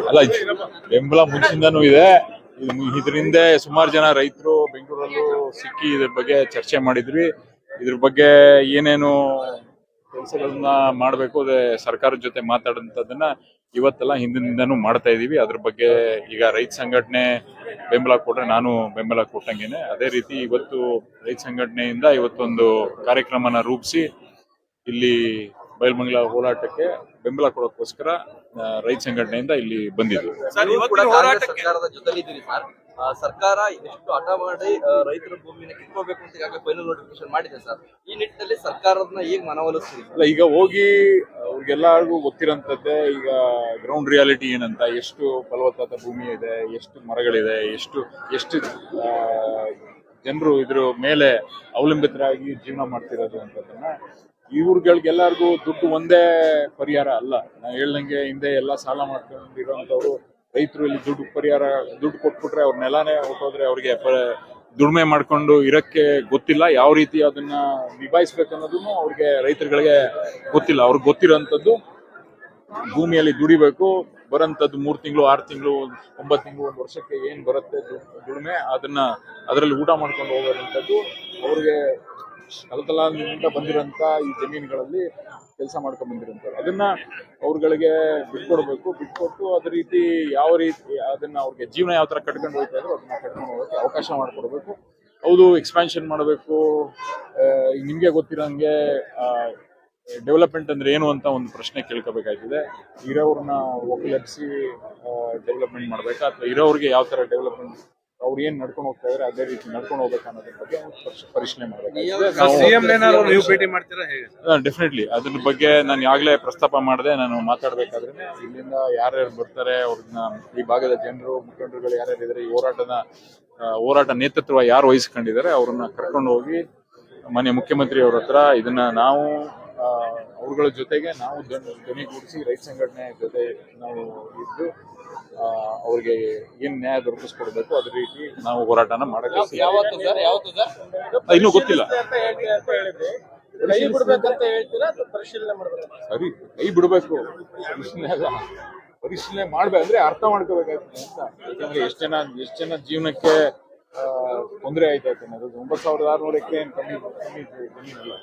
ಅಲ್ಲ, ಬೆಂಬಲ ಮುಂಚಿಂದನೂ ಇದೆ. ಇದರಿಂದ ಸುಮಾರು ಜನ ರೈತರು ಬೆಂಗಳೂರಲ್ಲೂ ಸಿಕ್ಕಿ ಇದ್ರ ಬಗ್ಗೆ ಚರ್ಚೆ ಮಾಡಿದ್ವಿ. ಇದ್ರ ಬಗ್ಗೆ ಏನೇನು ಕೆಲಸಗಳನ್ನ ಮಾಡಬೇಕು, ಅದೇ ಸರ್ಕಾರದ ಜೊತೆ ಮಾತಾಡೋಂಥದ್ದನ್ನ ಇವತ್ತೆಲ್ಲ ಹಿಂದಿನಿಂದನೂ ಮಾಡ್ತಾ ಇದೀವಿ. ಅದ್ರ ಬಗ್ಗೆ ಈಗ ರೈತ ಸಂಘಟನೆ ಬೆಂಬಲ ಕೊಟ್ರೆ ನಾನು ಬೆಂಬಲ ಕೊಟ್ಟಂಗೇನೆ. ಅದೇ ರೀತಿ ಇವತ್ತು ರೈತ ಸಂಘಟನೆಯಿಂದ ಇವತ್ತೊಂದು ಕಾರ್ಯಕ್ರಮನ ರೂಪಿಸಿ ಇಲ್ಲಿ ಬೈಲ್ಮಂಗಲ ಹೋರಾಟಕ್ಕೆ ಬೆಂಬಲ ಕೊಡೋಕ್ಕೋಸ್ಕರ ರೈತ ಸಂಘಟನೆಯಿಂದ ಇಲ್ಲಿ ಬಂದಿದ್ವಿ. ಸರ್ಕಾರದ ಜೊತೆಲಿದ್ದೀರಿ ಸರ್. ಸರ್ಕಾರ ಎಷ್ಟು ಹಠ ಮಾಡಿ ರೈತರ ಭೂಮಿನ ಕಿತ್ಕೋಬೇಕು ಅಂತ ಈಗಾಗಲೇ ಫೈನಲ್ ನೋಟಿಫಿಕೇಶನ್ ಮಾಡಿದೆ ಸರ್. ಈ ನಿಟ್ಟಿನಲ್ಲಿ ಸರ್ಕಾರದನ್ನ ಹೇಗೆ ಮನವೊಲಿಸ್ತೀರಿ? ಅಲ್ಲ, ಈಗ ಹೋಗಿ ಅವ್ರಿಗೆಲ್ಲರಿಗೂ ಗೊತ್ತಿರೋಂಥದ್ದೇ ಈಗ ಗ್ರೌಂಡ್ ರಿಯಾಲಿಟಿ ಏನಂತ, ಎಷ್ಟು ಫಲವತ್ತಾದ ಭೂಮಿ ಇದೆ, ಎಷ್ಟು ಮರಗಳಿದೆ, ಎಷ್ಟು ಜನರು ಇದ್ರ ಮೇಲೆ ಅವಲಂಬಿತರಾಗಿ ಜೀವನ ಮಾಡ್ತಿರೋದು ಅಂತದನ್ನ ಇವ್ರಿಗೆಲ್ಲರಿಗೂ ದುಡ್ಡು ಒಂದೇ ಪರಿಹಾರ ಅಲ್ಲ. ನಾನು ಹೇಳ್ದಂಗೆ ಹಿಂದೆ ಎಲ್ಲ ಸಾಲ ಮಾಡ್ಕೊಂಡಿರೋಂಥವ್ರು ರೈತರು ಇಲ್ಲಿ ದುಡ್ಡು ಕೊಟ್ಬಿಟ್ರೆ ಅವ್ರ ನೆಲಾನೇ ಹೊಟ್ಟೋದ್ರೆ ಅವ್ರಿಗೆ ದುಡಿಮೆ ಮಾಡ್ಕೊಂಡು ಇರಕ್ಕೆ ಗೊತ್ತಿಲ್ಲ. ಯಾವ ರೀತಿ ಅದನ್ನ ನಿಭಾಯಿಸ್ಬೇಕು ಅನ್ನೋದನ್ನು ಅವ್ರಿಗೆ ರೈತರುಗಳಿಗೆ ಗೊತ್ತಿಲ್ಲ. ಅವ್ರಿಗೆ ಗೊತ್ತಿರೋಂಥದ್ದು ಭೂಮಿಯಲ್ಲಿ ದುಡಿಬೇಕು, ಬರೋಂಥದ್ದು 3 ತಿಂಗಳು 6 ತಿಂಗಳು 9 ತಿಂಗಳು 1 ವರ್ಷಕ್ಕೆ ಏನ್ ಬರುತ್ತೆ ದುಡಿಮೆ, ಅದರಲ್ಲಿ ಊಟ ಮಾಡ್ಕೊಂಡು ಹೋಗೋದಂಥದ್ದು ಅವ್ರಿಗೆ ಕಲತಲಾದಿಂದ ಬಂದಿರೋಂಥ ಈ ಜಮೀನುಗಳಲ್ಲಿ ಕೆಲಸ ಮಾಡ್ಕೊಂಡ್ ಬಂದಿರೋಂಥವ್ರು. ಅದನ್ನ ಅವ್ರಗಳಿಗೆ ಬಿಟ್ಕೊಟ್ಟು ಅದೇ ರೀತಿ ಯಾವ ರೀತಿ ಅದನ್ನ ಅವ್ರಿಗೆ ಜೀವನ ಯಾವ ತರ ಕಟ್ಕೊಂಡು ಹೋಗ್ತಾ ಇದ್ರು ಅದನ್ನ ಕಟ್ಕೊಂಡು ಹೋಗೋಕೆ ಅವಕಾಶ ಮಾಡ್ಕೊಡ್ಬೇಕು. ಹೌದು, ಎಕ್ಸ್ಪ್ಯಾನ್ಷನ್ ಮಾಡಬೇಕು. ನಿಮ್ಗೆ ಗೊತ್ತಿರೋಂಗೆ ಡೆವಲಪ್ಮೆಂಟ್ ಅಂದ್ರೆ ಏನು ಅಂತ ಒಂದು ಪ್ರಶ್ನೆ ಕೇಳ್ಕೋಬೇಕಾಗಿದೆ. ಇರೋವ್ರನ್ನ ಒಕ್ಕಲೆಬ್ಸಿ ಡೆವಲಪ್ಮೆಂಟ್ ಮಾಡ್ಬೇಕಾ, ಅಥವಾ ಇರೋವ್ರಿಗೆ ಯಾವ ತರ ಡೆವಲಪ್ಮೆಂಟ್ ಅವ್ರು ಏನ್ ನಡ್ಕೊಂಡು ಹೋಗ್ತಾ ಇದಾರೆ ಅದೇ ರೀತಿ ನಡ್ಕೊಂಡು ಹೋಗ್ಬೇಕು ಅನ್ನೋದ್ರ ಬಗ್ಗೆ ಪರಿಶೀಲನೆ ಮಾಡಬೇಕು. ಡೆಫಿನೆಟ್ಲಿ ಅದ್ರ ಬಗ್ಗೆ ನಾನು ಯಾವಾಗಲೇ ಪ್ರಸ್ತಾಪ ಮಾಡಿದೆ. ನಾನು ಮಾತಾಡ್ಬೇಕಾದ್ರೆ ಇಲ್ಲಿಂದ ಯಾರ್ಯಾರು ಬರ್ತಾರೆ, ಅವ್ರನ್ನ ಈ ಭಾಗದ ಜನರು ಮುಖಂಡರುಗಳು ಯಾರ್ಯಾರು ಇದಾರೆ, ಈ ಹೋರಾಟ ನೇತೃತ್ವ ಯಾರು ವಹಿಸ್ಕೊಂಡಿದ್ದಾರೆ ಅವ್ರನ್ನ ಕರ್ಕೊಂಡು ಹೋಗಿ ಮಾನ್ಯ ಮುಖ್ಯಮಂತ್ರಿ ಅವ್ರ ಹತ್ರ ಇದನ್ನ ನಾವು ಅವ್ರಗಳ ಜೊತೆಗೆ ನಾವು ಧ್ವನಿಗೂಡಿಸಿ ರೈತ ಸಂಘಟನೆ ಜೊತೆ ನಾವು ಇದ್ದು ಅವ್ರಿಗೆ ಏನ್ ನ್ಯಾಯ ದೊರಕಿಸ್ಕೊಡ್ಬೇಕು ಅದೇ ರೀತಿ ನಾವು ಹೋರಾಟನ ಮಾಡಕ್ಕೆ ಇನ್ನೂ ಗೊತ್ತಿಲ್ಲ. ಸರಿ, ಕೈ ಬಿಡ್ಬೇಕು, ಪರಿಶೀಲನೆ ಮಾಡ್ಬೇಕು ಅಂದ್ರೆ ಅರ್ಥ ಮಾಡ್ಕೋಬೇಕಾಗ್ತದೆ ಅಂತ. ಯಾಕಂದ್ರೆ ಎಷ್ಟ್ ಜನ ಜೀವನಕ್ಕೆ ತೊಂದರೆ ಆಯ್ತಾಯ್ತು ಅನ್ನೋದು. 9,600 ಎಕರೆ ಕಮ್ಮಿ ಜಮೀನಲ್ಲ.